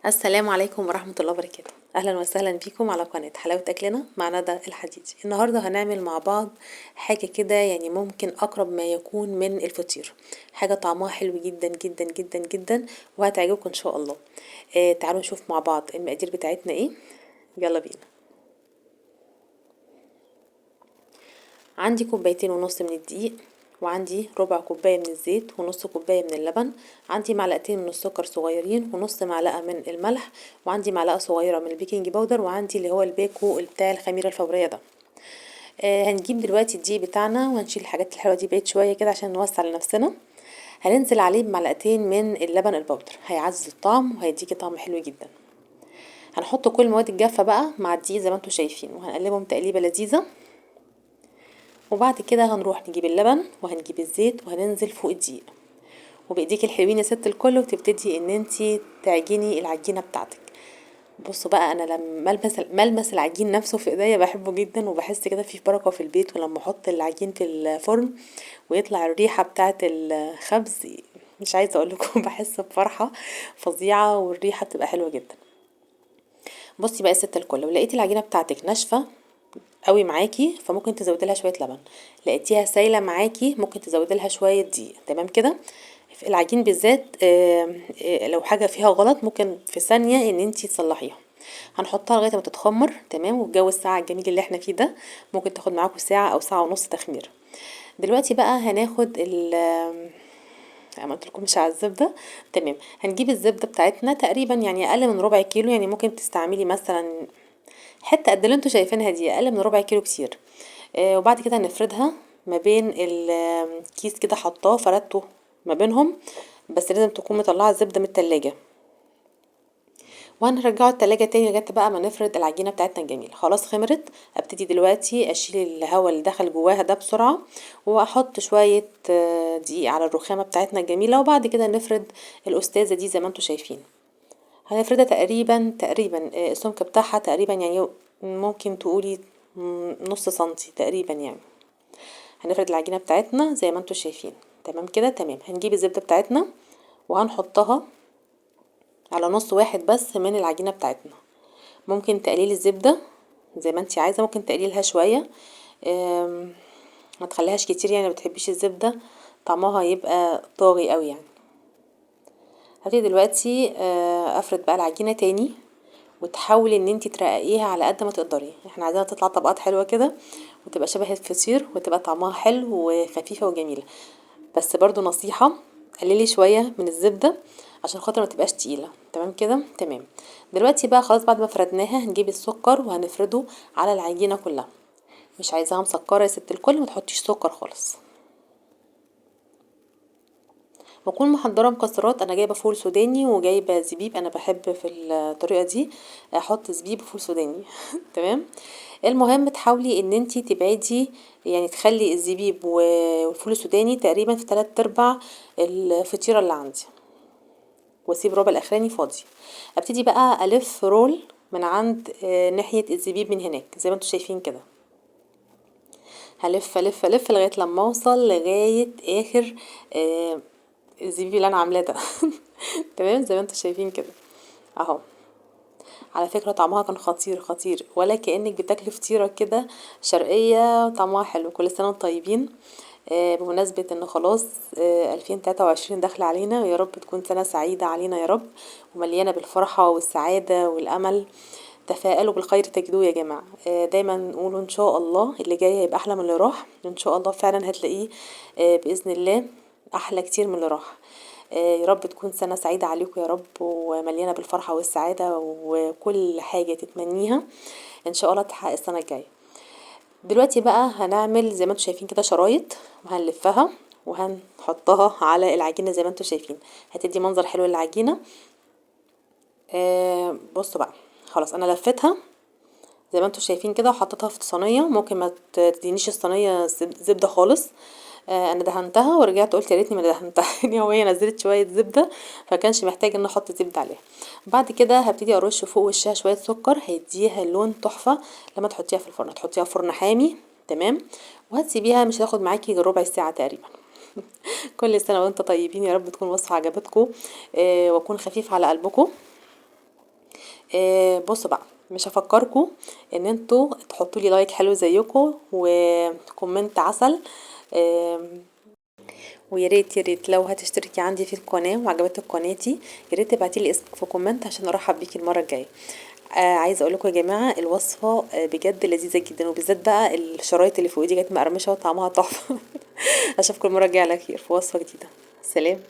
السلام عليكم ورحمة الله وبركاته. أهلا وسهلا بكم على قناة حلاوة أكلنا مع ندى الحديدي. النهاردة هنعمل مع بعض حاجة كده، يعني ممكن أقرب ما يكون من الفطير. حاجة طعمها حلو جدا جدا جدا جدا وهتعجبكم إن شاء الله. تعالوا نشوف مع بعض المقادير بتاعتنا إيه. يلا بينا. عندي كوبايتين ونص من الدقيق، وعندي ربع كوباية من الزيت، ونص كوباية من اللبن، عندي معلقتين من السكر صغيرين، ونص معلقة من الملح، وعندي معلقة صغيرة من البيكنج باودر، وعندي اللي هو الباكو بتاع الخميرة الفورية ده. هنجيب دلوقتي الدقيق بتاعنا وهنشيل الحاجات الحلوة دي بعيد شوية كده عشان نوسع لنفسنا. هننزل عليه بمعلقتين من اللبن البودر، هيعزز الطعم وهيديكي طعم حلو جدا. هنحط كل المواد الجافة بقى مع الدقيق زي ما انتم شايفين، وهنقلبهم تقليبة لذيذة. وبعد كده هنروح نجيب اللبن وهنجيب الزيت وهننزل فوق الدقيق، وبايديك الحلوين يا ست الكل، وتبتدي ان انتي تعجني العجينه بتاعتك. بصوا بقى، انا لما ملمس العجين نفسه في ايديا بحبه جدا، وبحس كده فيه بركه في البيت. ولما احط العجين في الفرن ويطلع الريحه بتاعه الخبز، مش عايزه اقول لكم بحس بفرحه فظيعه، والريحه بتبقى حلوه جدا. بصي بقى يا ست الكل، لو لقيتي العجينه بتاعتك ناشفه قوي معاكي فممكن تزودي لها شويه لبن. لقيتيها سايله معاكي ممكن تزودي لها شويه دقيق. تمام كده. في العجين بالذات لو حاجه فيها غلط ممكن في ثانيه ان انتي تصلحيها. هنحطها لغايه ما تتخمر. تمام. والجو الساعه الجميل اللي احنا فيه ده ممكن تاخد معاكم ساعه او ساعه ونص تخمير. دلوقتي بقى هناخد ما قلت لكم مش على الزبده. تمام. هنجيب الزبده بتاعتنا تقريبا يعني اقل من ربع كيلو، يعني ممكن تستعملي مثلا حته قد اللي انتوا شايفينها دي، اقل من ربع كيلو كتير. وبعد كده هنفردها ما بين الكيس كده، حطاه فردته ما بينهم، بس لازم تكون مطلعه الزبده من التلاجة. وهنرجعه التلاجة تاني لغايه بقى ما نفرد العجينه بتاعتنا الجميله. خلاص خمرت. ابتدي دلوقتي اشيل الهواء اللي دخل جواها ده بسرعه، واحط شويه دقيق على الرخامه بتاعتنا الجميله. وبعد كده نفرد الاستاذه دي زي ما انتوا شايفين. هنفردها تقريبا السمك بتاعها تقريبا يعني ممكن تقولي نص سنتي تقريبا يعني. هنفرد العجينة بتاعتنا زي ما انتوا شايفين. تمام كده. تمام. هنجيب الزبدة بتاعتنا وهنحطها على نص واحد بس من العجينة بتاعتنا. ممكن تقليل الزبدة زي ما انتي عايزة، ممكن تقليلها شوية، ما تخليهاش كتير يعني، ما بتحبيش الزبدة طعمها يبقى طاغي قوي يعني. هبتدي دلوقتي افرد بقى العجينة تاني، وتحاولي ان انتي ترققيها على قد ما تقدري. احنا عايزينها تطلع طبقات حلوة كده، وتبقى شبه الفطير، وتبقى طعمها حلو وخفيفة وجميلة. بس برضو نصيحة، قللي شوية من الزبدة عشان خاطر ما تبقاش تقيلة. تمام كده. تمام. دلوقتي بقى خلاص بعد ما فردناها هنجيب السكر وهنفرده على العجينة كلها. مش عايزاها مسكرة يا ست الكل، ما تحطيش سكر خالص. بكون محضره مكسرات. انا جايبه فول سوداني وجايبه زبيب، انا بحب في الطريقه دي احط زبيب وفول سوداني تمام. المهم تحاولي ان انتي تبعدي، يعني تخلي الزبيب والفول السوداني تقريبا في 3/4 الفطيره اللي عندي، واسيب الربع الاخراني فاضي. ابتدي بقى الف رول من عند ناحيه الزبيب من هناك زي ما انتوا شايفين كده. هلف الف الف لغايه لما اوصل لغايه اخر الزبيب اللي انا عاملاه ده تمام زي ما انتوا شايفين كده اهو. على فكرة طعمها كان خطير خطير، ولا كأنك بتاكلي فطيرة كده شرقية طعمها حلو. كل سنة وانتم طيبين. بمناسبة ان خلاص 2023 داخلة علينا، ويا رب تكون سنة سعيدة علينا يا رب، ومليانة بالفرحة والسعادة والأمل. تفائلوا بالخير تجدوه يا جماعة. دايما نقولوا ان شاء الله اللي جاي هيبقى احلى من اللي راح. ان شاء الله فعلا هتلاقيه بإذن الله احلى كتير من اللي راح. يا رب تكون سنة سعيدة عليكم يا رب، ومليانة بالفرحة والسعادة، وكل حاجة تتمنيها ان شاء الله تحقق السنة الجاية. دلوقتي بقى هنعمل زي ما انتم شايفين كده شرايط، وهنلفها وهنحطها على العجينة زي ما انتم شايفين. هتدي منظر حلو للعجينة. بصوا بقى، خلاص انا لفتها زي ما انتم شايفين كده وحطيتها في صينيه. ممكن ما تدينيش الصينيه زبده خالص. انا دهنتها ورجعت قلت يا ريتني ما دهنتها يعني وهي نزلت شويه زبده، فكانش محتاج ان احط زبده عليها. بعد كده هبتدي ارش فوق وشها شويه سكر، هيديها لون تحفه. لما تحطيها في الفرن تحطيها في فرن حامي. تمام. وهتسيبيها مش هتاخد معاكي غير ربع ساعه تقريبا كل سنه وانتم طيبين، يا رب تكون وصفه عجبتكم واكون خفيف على قلبكم. بصوا بقى، مش هفكركم ان انتوا تحطوا لي لايك حلو زيكم وكومنت عسل. ويا ريت يا ريت لو هتشتركي عندي في القناه وعجبتك قناتي، يا ريت تبعتي لي اسمك في كومنت عشان ارحب بيكي المره الجايه. عايزه اقول لكم يا جماعه الوصفه بجد لذيذه جدا، وبالذات بقى الشرايط اللي فوق دي جت مقرمشه وطعمها تحفه. اشوفكم المره الجايه على خير في وصفه جديده. سلام.